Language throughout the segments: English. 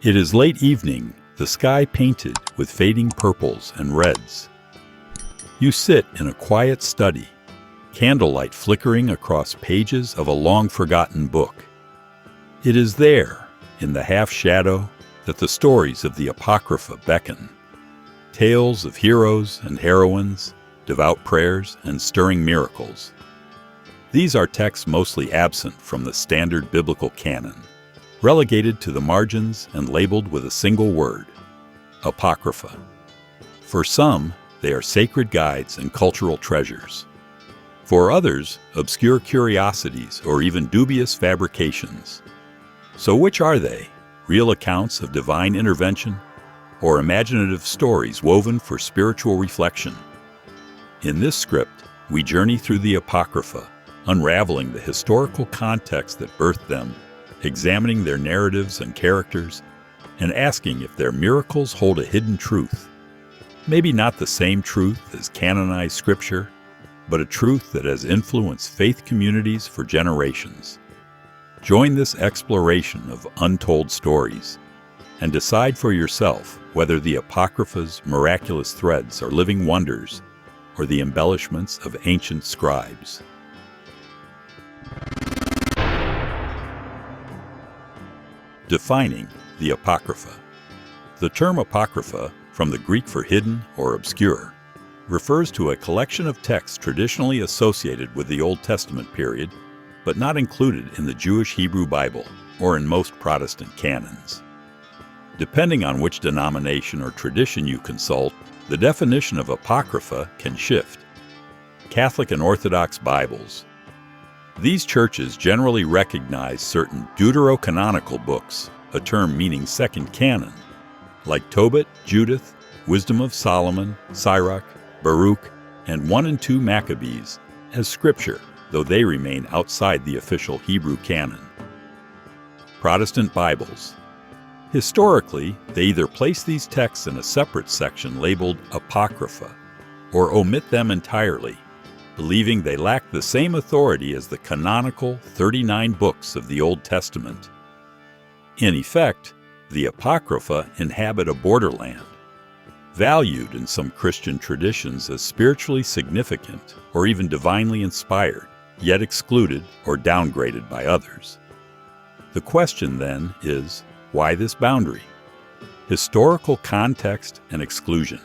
It is late evening, the sky painted with fading purples and reds. You sit in a quiet study, candlelight flickering across pages of a long-forgotten book. It is there, in the half-shadow, that the stories of the Apocrypha beckon. Tales of heroes and heroines, devout prayers and stirring miracles. These are texts mostly absent from the standard biblical canon, relegated to the margins and labeled with a single word, Apocrypha. For some, they are sacred guides and cultural treasures. For others, obscure curiosities or even dubious fabrications. So which are they? Real accounts of divine intervention or imaginative stories woven for spiritual reflection? In this script, we journey through the Apocrypha, unraveling the historical context that birthed them, examining their narratives and characters, and asking if their miracles hold a hidden truth. Maybe not the same truth as canonized scripture, but a truth that has influenced faith communities for generations. Join this exploration of untold stories, and decide for yourself whether the Apocrypha's miraculous threads are living wonders or the embellishments of ancient scribes. Defining the Apocrypha. The term Apocrypha, from the Greek for hidden or obscure, refers to a collection of texts traditionally associated with the Old Testament period, but not included in the Jewish Hebrew Bible or in most Protestant canons. Depending on which denomination or tradition you consult, the definition of Apocrypha can shift. Catholic and Orthodox Bibles. These churches generally recognize certain Deuterocanonical books, a term meaning second canon, like Tobit, Judith, Wisdom of Solomon, Sirach, Baruch, and 1 and 2 Maccabees, as scripture, though they remain outside the official Hebrew canon. Protestant Bibles. Historically, they either place these texts in a separate section labeled Apocrypha, or omit them entirely, believing they lack the same authority as the canonical 39 books of the Old Testament. In effect, the Apocrypha inhabit a borderland, valued in some Christian traditions as spiritually significant or even divinely inspired, yet excluded or downgraded by others. The question then is, why this boundary? Historical context and exclusion.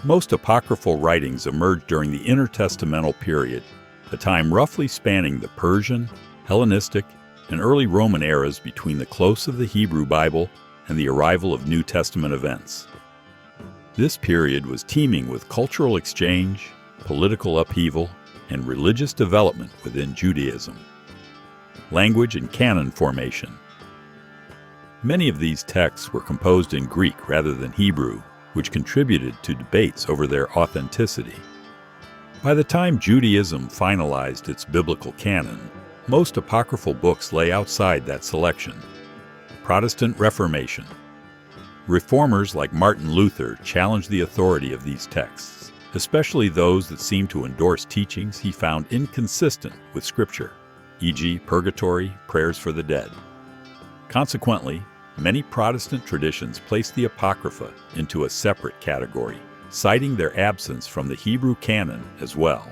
Most apocryphal writings emerged during the intertestamental period, a time roughly spanning the Persian, Hellenistic, and early Roman eras between the close of the Hebrew Bible and the arrival of New Testament events. This period was teeming with cultural exchange, political upheaval, and religious development within Judaism. Language and canon formation. Many of these texts were composed in Greek rather than Hebrew, which contributed to debates over their authenticity. By the time Judaism finalized its biblical canon, most apocryphal books lay outside that selection. Protestant Reformation. Reformers like Martin Luther challenged the authority of these texts, especially those that seemed to endorse teachings he found inconsistent with Scripture, e.g., Purgatory, prayers for the dead. Consequently, many Protestant traditions placed the Apocrypha into a separate category, citing their absence from the Hebrew canon as well.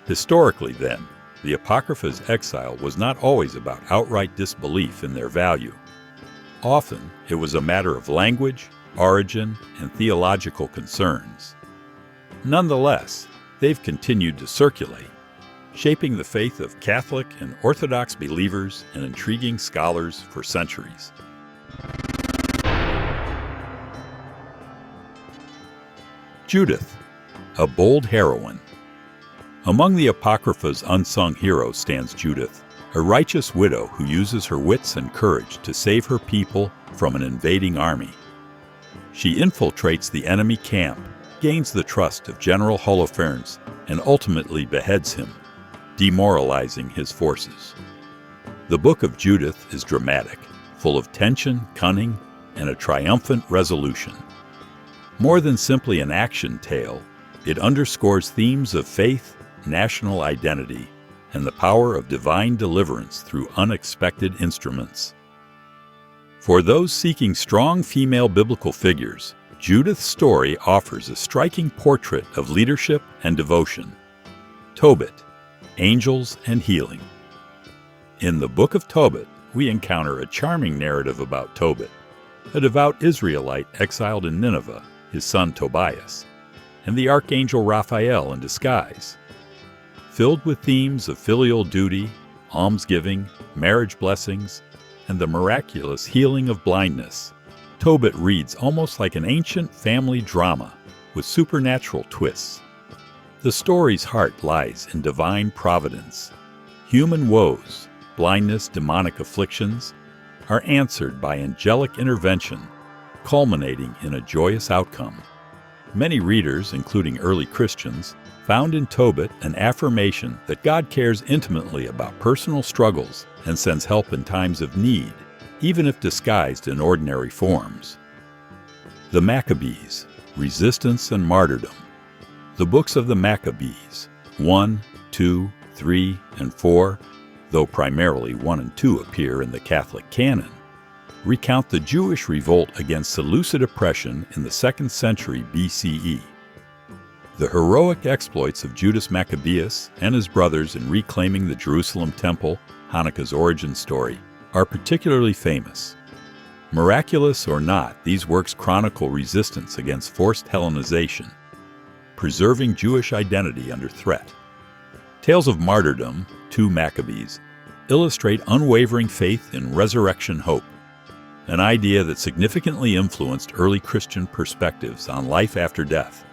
Historically, then, the Apocrypha's exile was not always about outright disbelief in their value. Often, it was a matter of language, origin, and theological concerns. Nonetheless, they've continued to circulate, shaping the faith of Catholic and Orthodox believers and intriguing scholars for centuries. Judith, a bold heroine. Among the Apocrypha's unsung heroes stands Judith, a righteous widow who uses her wits and courage to save her people from an invading army. She infiltrates the enemy camp, gains the trust of General Holofernes, and ultimately beheads him, demoralizing his forces. The Book of Judith is dramatic, full of tension, cunning, and a triumphant resolution. More than simply an action tale, it underscores themes of faith, national identity, and the power of divine deliverance through unexpected instruments. For those seeking strong female biblical figures, Judith's story offers a striking portrait of leadership and devotion. Tobit, Angels and Healing. In the book of Tobit, we encounter a charming narrative about Tobit, a devout Israelite exiled in Nineveh, his son Tobias, and the Archangel Raphael in disguise. Filled with themes of filial duty, almsgiving, marriage blessings, and the miraculous healing of blindness, Tobit reads almost like an ancient family drama with supernatural twists. The story's heart lies in divine providence. Human woes, blindness, demonic afflictions, are answered by angelic intervention, culminating in a joyous outcome. Many readers, including early Christians, found in Tobit an affirmation that God cares intimately about personal struggles and sends help in times of need, even if disguised in ordinary forms. The Maccabees, Resistance and Martyrdom. The books of the Maccabees, 1, 2, 3, and 4, though primarily 1 and 2 appear in the Catholic Canon, recount the Jewish revolt against Seleucid oppression in the 2nd century BCE. The heroic exploits of Judas Maccabeus and his brothers in reclaiming the Jerusalem temple, Hanukkah's origin story, are particularly famous. Miraculous or not, these works chronicle resistance against forced Hellenization, preserving Jewish identity under threat. Tales of martyrdom, 2 Maccabees, illustrate unwavering faith in resurrection hope, an idea that significantly influenced early Christian perspectives on life after death.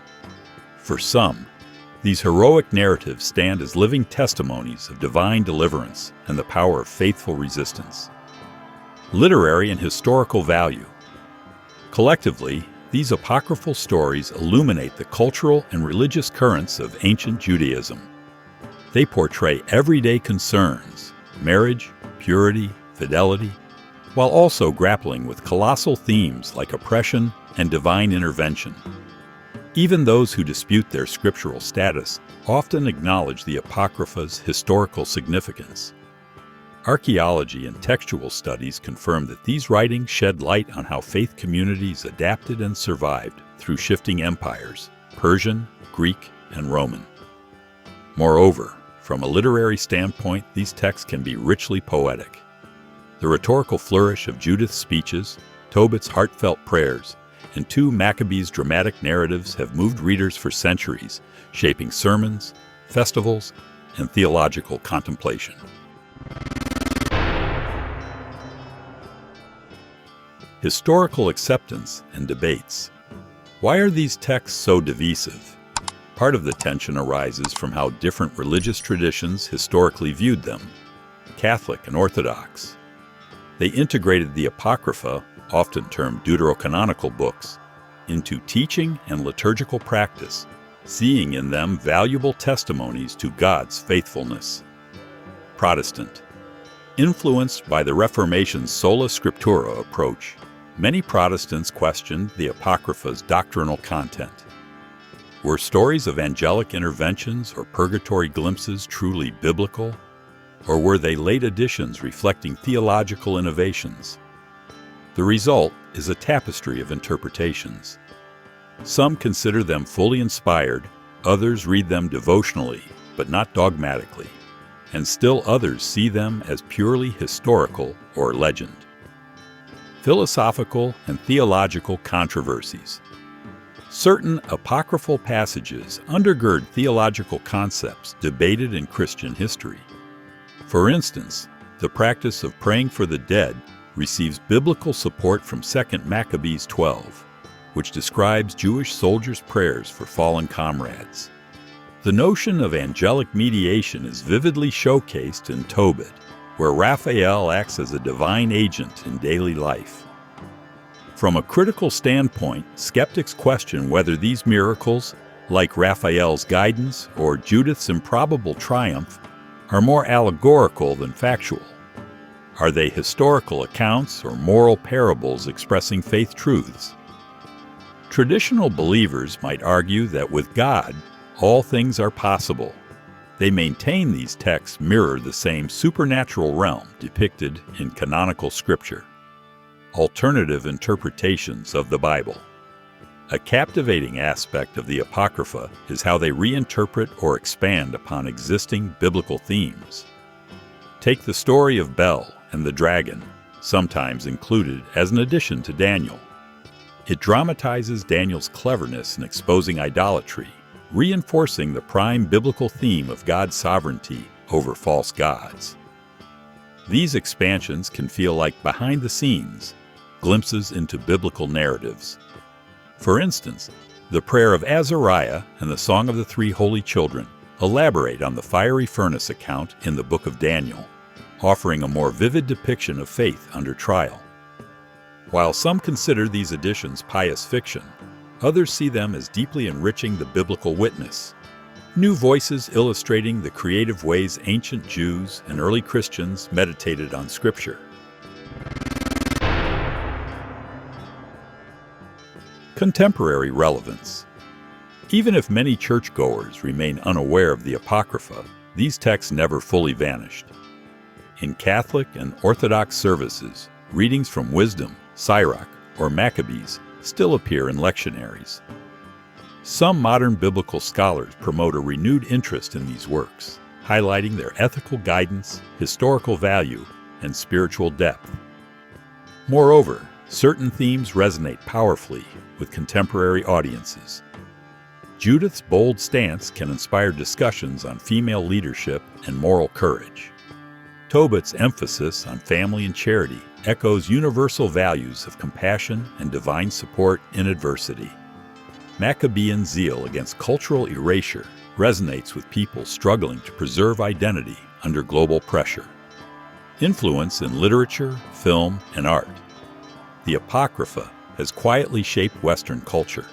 For some, these heroic narratives stand as living testimonies of divine deliverance and the power of faithful resistance. Literary and historical value. Collectively, these apocryphal stories illuminate the cultural and religious currents of ancient Judaism. They portray everyday concerns, marriage, purity, fidelity, while also grappling with colossal themes like oppression and divine intervention. Even those who dispute their scriptural status often acknowledge the Apocrypha's historical significance. Archaeology and textual studies confirm that these writings shed light on how faith communities adapted and survived through shifting empires, Persian, Greek, and Roman. Moreover, from a literary standpoint, these texts can be richly poetic. The rhetorical flourish of Judith's speeches, Tobit's heartfelt prayers, and 2 Maccabees' dramatic narratives have moved readers for centuries, shaping sermons, festivals, and theological contemplation. Historical acceptance and debates. Why are these texts so divisive? Part of the tension arises from how different religious traditions historically viewed them, Catholic and Orthodox. They integrated the Apocrypha, often termed Deuterocanonical books, into teaching and liturgical practice, seeing in them valuable testimonies to God's faithfulness. Protestant. Influenced by the Reformation's sola scriptura approach, many Protestants questioned the Apocrypha's doctrinal content. Were stories of angelic interventions or purgatory glimpses truly biblical, or were they late additions reflecting theological innovations? The result is a tapestry of interpretations. Some consider them fully inspired, others read them devotionally, but not dogmatically, and still others see them as purely historical or legend. Philosophical and theological controversies. Certain apocryphal passages undergird theological concepts debated in Christian history. For instance, the practice of praying for the dead receives biblical support from 2 Maccabees 12, which describes Jewish soldiers' prayers for fallen comrades. The notion of angelic mediation is vividly showcased in Tobit, where Raphael acts as a divine agent in daily life. From a critical standpoint, skeptics question whether these miracles, like Raphael's guidance or Judith's improbable triumph, are more allegorical than factual. Are they historical accounts or moral parables expressing faith truths? Traditional believers might argue that with God, all things are possible. They maintain these texts mirror the same supernatural realm depicted in canonical scripture. alternative interpretations of the Bible. A captivating aspect of the Apocrypha is how they reinterpret or expand upon existing biblical themes. Take the story of Bel and the dragon, sometimes included as an addition to Daniel. It dramatizes Daniel's cleverness in exposing idolatry, reinforcing the prime biblical theme of God's sovereignty over false gods. These expansions can feel like behind the scenes, glimpses into biblical narratives. For instance, the prayer of Azariah and the Song of the Three Holy Children elaborate on the fiery furnace account in the book of Daniel, offering a more vivid depiction of faith under trial. While some consider these additions pious fiction, others see them as deeply enriching the biblical witness. New voices illustrating the creative ways ancient Jews and early Christians meditated on Scripture. Contemporary relevance. Even if many churchgoers remain unaware of the Apocrypha, these texts never fully vanished. In Catholic and Orthodox services, readings from Wisdom, Sirach, or Maccabees still appear in lectionaries. Some modern biblical scholars promote a renewed interest in these works, highlighting their ethical guidance, historical value, and spiritual depth. Moreover, certain themes resonate powerfully with contemporary audiences. Judith's bold stance can inspire discussions on female leadership and moral courage. Tobit's emphasis on family and charity echoes universal values of compassion and divine support in adversity. Maccabean zeal against cultural erasure resonates with people struggling to preserve identity under global pressure. Influence in literature, film, and art. The Apocrypha has quietly shaped Western culture.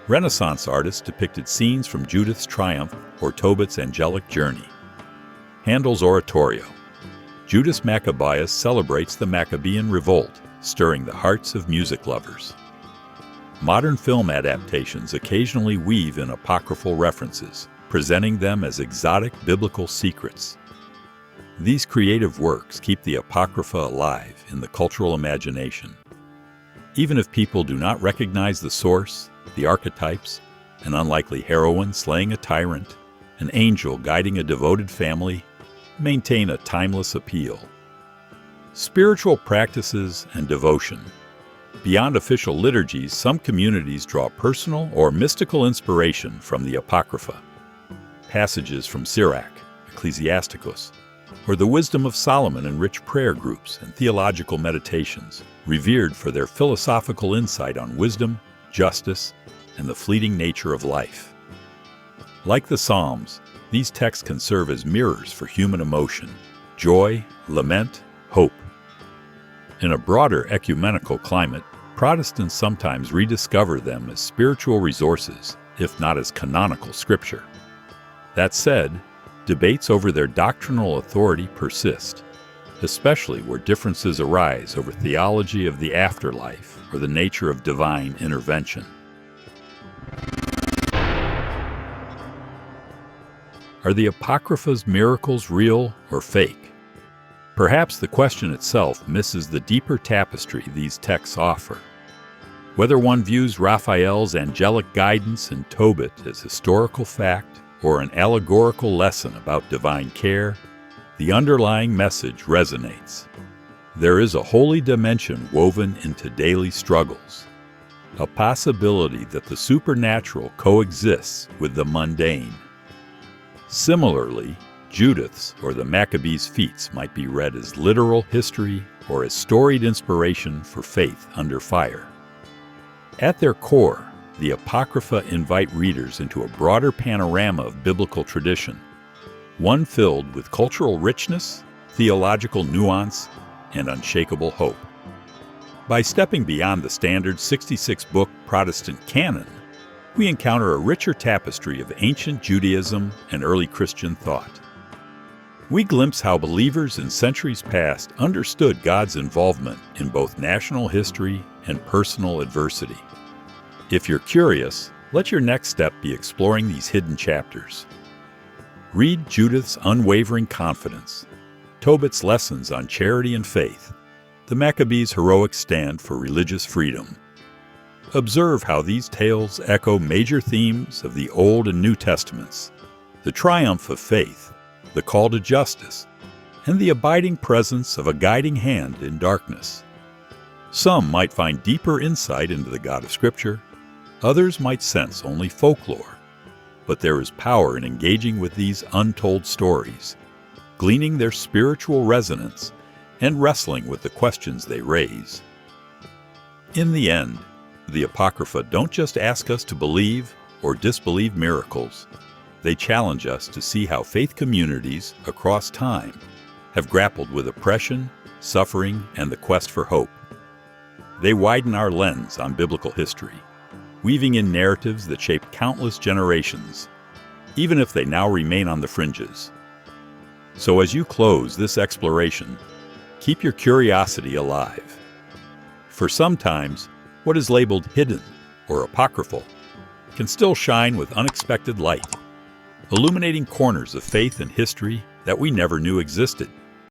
Renaissance artists depicted scenes from Judith's triumph or Tobit's angelic journey. Handel's oratorio. Judas Maccabeus celebrates the Maccabean revolt, stirring the hearts of music lovers. Modern film adaptations occasionally weave in apocryphal references, presenting them as exotic biblical secrets. These creative works keep the Apocrypha alive in the cultural imagination. Even if people do not recognize the source, the archetypes, an unlikely heroine slaying a tyrant, an angel guiding a devoted family, maintain a timeless appeal. Spiritual practices and devotion. Beyond official liturgies, some communities draw personal or mystical inspiration from the Apocrypha. Passages from Sirach, Ecclesiasticus, or the wisdom of Solomon enrich prayer groups and theological meditations, revered for their philosophical insight on wisdom, justice, and the fleeting nature of life. Like the Psalms, these texts can serve as mirrors for human emotion, joy, lament, hope. In a broader ecumenical climate, Protestants sometimes rediscover them as spiritual resources, if not as canonical scripture. That said, debates over their doctrinal authority persist, especially where differences arise over theology of the afterlife or the nature of divine intervention. Are the Apocrypha's miracles real or fake? Perhaps the question itself misses the deeper tapestry these texts offer. Whether one views Raphael's angelic guidance in Tobit as historical fact or an allegorical lesson about divine care, the underlying message resonates. There is a holy dimension woven into daily struggles, a possibility that the supernatural coexists with the mundane. Similarly, Judith's or the Maccabees' feats might be read as literal history or as storied inspiration for faith under fire. At their core, the Apocrypha invite readers into a broader panorama of biblical tradition, one filled with cultural richness, theological nuance, and unshakable hope. By stepping beyond the standard 66-book Protestant canon, we encounter a richer tapestry of ancient Judaism and early Christian thought. We glimpse how believers in centuries past understood God's involvement in both national history and personal adversity. If you're curious, let your next step be exploring these hidden chapters. Read Judith's unwavering confidence, Tobit's lessons on charity and faith, the Maccabees' heroic stand for religious freedom. Observe how these tales echo major themes of the Old and New Testaments: the triumph of faith, the call to justice, and the abiding presence of a guiding hand in darkness. Some might find deeper insight into the God of Scripture, others might sense only folklore. But there is power in engaging with these untold stories, gleaning their spiritual resonance, and wrestling with the questions they raise. In the end, the Apocrypha don't just ask us to believe or disbelieve miracles. They challenge us to see how faith communities across time have grappled with oppression, suffering, and the quest for hope. They widen our lens on biblical history, weaving in narratives that shape countless generations, even if they now remain on the fringes. So as you close this exploration, keep your curiosity alive. For sometimes, what is labeled hidden or apocryphal can still shine with unexpected light, illuminating corners of faith and history that we never knew existed.